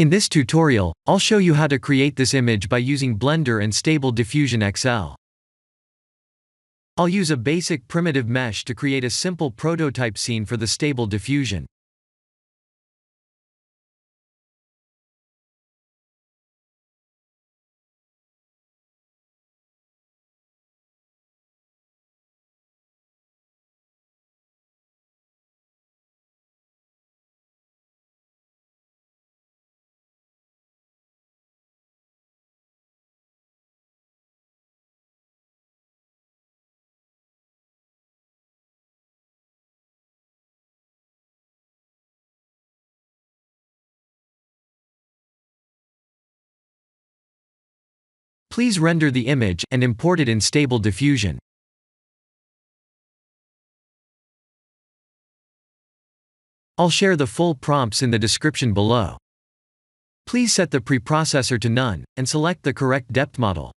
In this tutorial, I'll show you how to create this image by using Blender and Stable Diffusion XL. I'll use a basic primitive mesh to create a simple prototype scene for the Stable Diffusion. Please render the image and import it in Stable Diffusion. I'll share the full prompts in the description below. Please set the preprocessor to none, and select the correct depth model.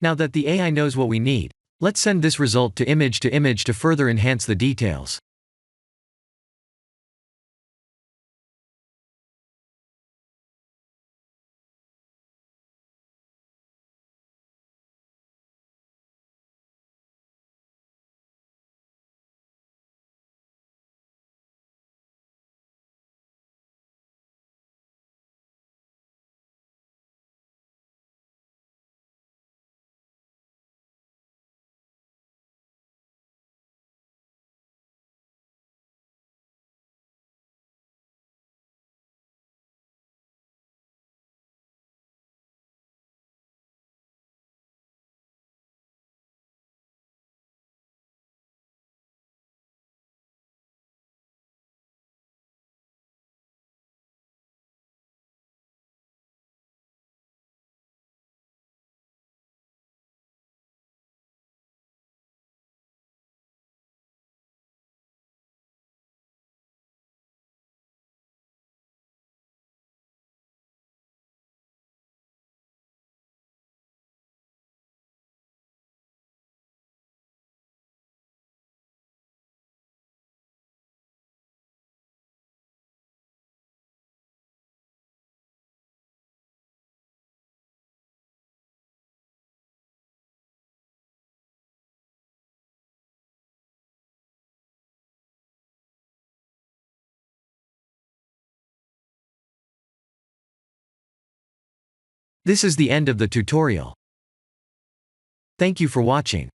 Now that the AI knows what we need, let's send this result to image to further enhance the details. This is the end of the tutorial. Thank you for watching.